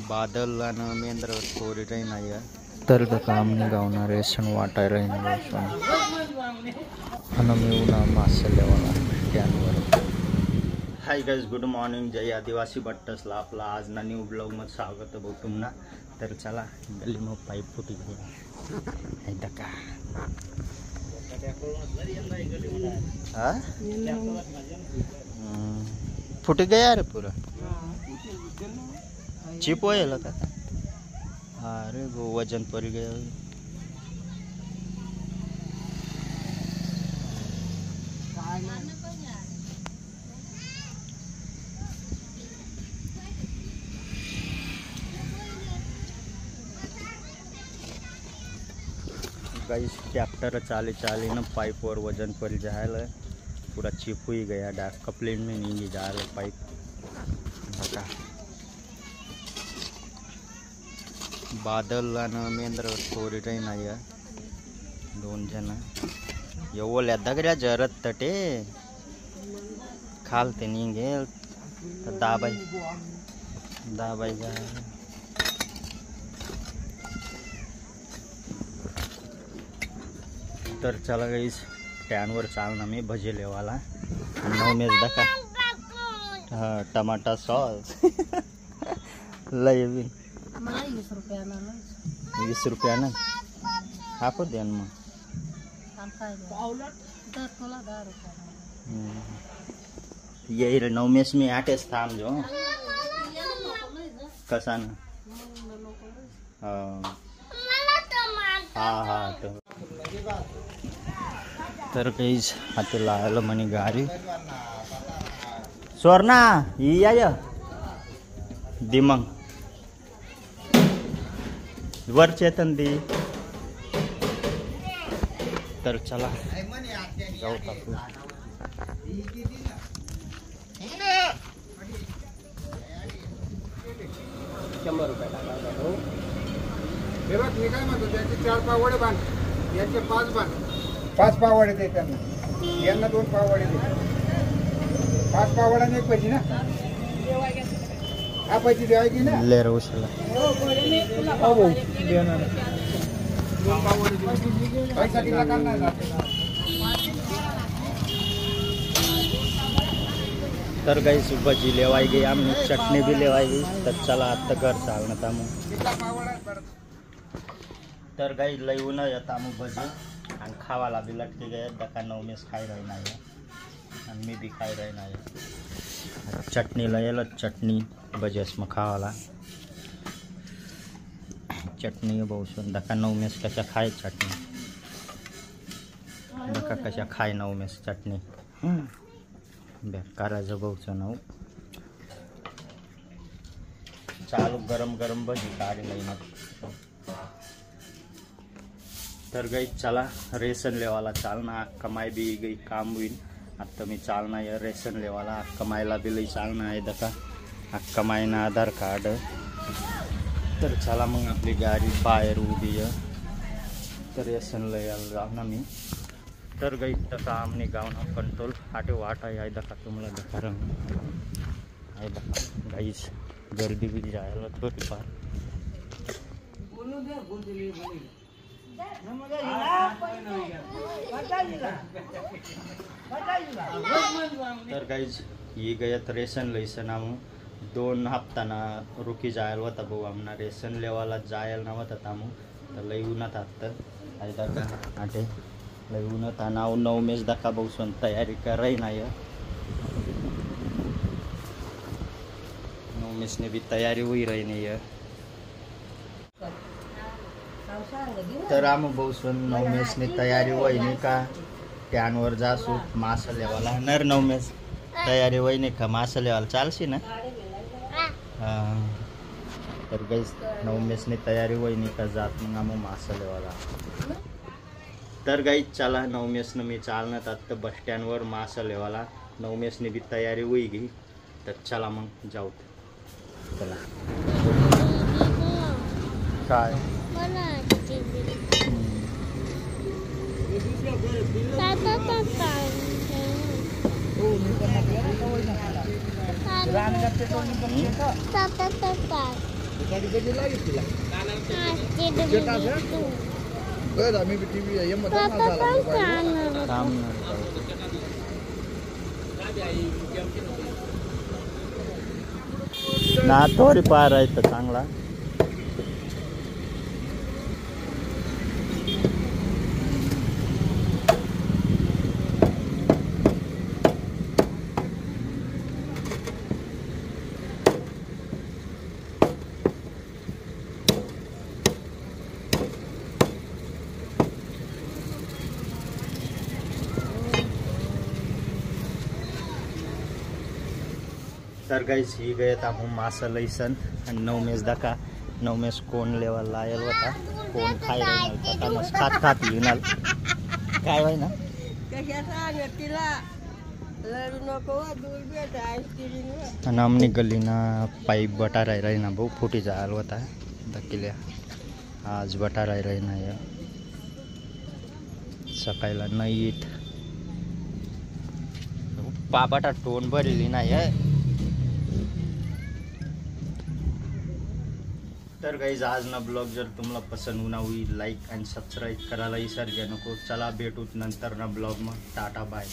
बादल आणि मेंद्र थोडी काही नाही आहे तर काम निघावणार रेशन वाटायला आणि मी उन्हा मासे लेवाला स्टँडवर. Hi guys, good morning. जय आदिवासी बट्टसला आपला आज ना न्यू ब्लॉग मध्ये स्वागत आहे भाऊ तुम्हाला. तर चला गली मग पाईप फुटी गया का फुट गया रे पूरा चिप होईल का. अरे वो वजन पड़ गया. गाइस ट्रैक्टर चाली चाली ना पाइप और वजन पर जाए पूरा चिप हुई गया. डाक कपलिंग में नहीं जा रहा पाइप. बादल आणि मेंद्र थोडी काही नाही आहे. दोन जण एवढ्या दगड्या जरत तटे खालते निघेल तर दाबाई जा. तर चला गाइस स्टँडवर चालना मी भजे लेवाला. नवमेश दाखा. हाँ टमाटा सॉस लय 20 रुपया ना हाको द्या मग. ये रे नवमेश मी आटेच थांबलो कसा ना. हाँ हाँ तर काहीच हाती लावलं म्हणे गाडी. स्वर्णा ही या दिमंग वर चेतन दी. तर चला जाऊ टाकू. हे बघ मी काय म्हणतो त्याचे 4 पावडे बांध याचे 5 बांध. 5 पावडे दे त्यांना. यांना 2 पावडे दे. 5 पावड्याने 1 पैसे ना. हा पैसे द्यायची ना. ले रे उचला. हो भाऊ देणार. 2 पावडे दे. पैसा किती करणार. तर गाइस भजी लेवाई गई आम्ही चटणी भी लेवाई गई. तर चला आता घर चालणं तामू. तर गाई लई उन्हा येत आम्ही भजी आणि खावाला बी लटके गए. दका नवमेश खाई रही नाही आणि मी भी खाई रही नाही. चटणी लयेल चटणी भजेस मग खावाला चटणी बहुत दका नवमेश कशा खाय चटणी. दका कशा खाय नवमेश चटणी बेकाराचं बहुत नऊ. चालू गरम गरम भजी काढी नाही ना. तर गई चला रेशन लेवाला चालना. कमाई भी गई काम होईल. आता मी चालना आहे रेशन लेवाला. कमाईला बी लई चालना आहे दका. कमाईना आधार कार्ड. तर चला मग आपली गाडी बाहेर उभी आहे. तर रेशन लेवाला जाऊ ना मी. तर गई दका आमने गाव ना कंट्रोल आटे वाट आहे दका तुम्हाला दका रंग आहे दका. गाईस गर्दी भी जायला थोडीफार. तर गाइज ये गयत रेशन लैसन आम 2 हप्ताना रुकी जायल होता भाऊ. आमना रेशन लेवाला जायल नव्हता तामू. तर लई उन्हात आहे दका आटे लई उन्हात. नाव नवमेश दका भाऊ सोन तयारी कराय नाही. नवमेशने भी तयारी होई रही नाही. तर आम भाऊ नवमेशने तयारी वहिनी का स्टँडवर जासू मासा लेवाला. नर नवमेश तयारी वहिनी का मासा लेवाला चालशी ना. तर गाइस नवमेशने तयारी वहिनी का जात मग आम मासा लेवाला. तर गाइस चला नवमेशनं मी चालण्यात आता बस स्टँडवर मासा लेवाला. नवमेशने भी तयारी होई गई. तर चला मग जाऊ. चला काय गाडी कधी लागेल तिला बरं आम्ही टीव्ही काम ना तोरी पार आहे तर चांगला. तर गाइस ही गए आपण मासा लैसन आणि नवमेस दाखा नवमेस कोण लेवल लायल होता कोण खाय राहिला मस्त खात खात येणार काय होय ना आणि आमनी गल्लीना पाईप बटा राही ना भाऊ फुटी जाल होता दकिल्या आज बटा राही ना या सकाळला नाईट पाबाटा टोन भरली नाही. तर गाइस आज ना ब्लॉग जर तुम्हाला पसंद होना हुई लाईक आणि सबस्क्राईब करायला विसर नको. चला भेटूत नंतर ना ब्लॉग मग टाटा बाय.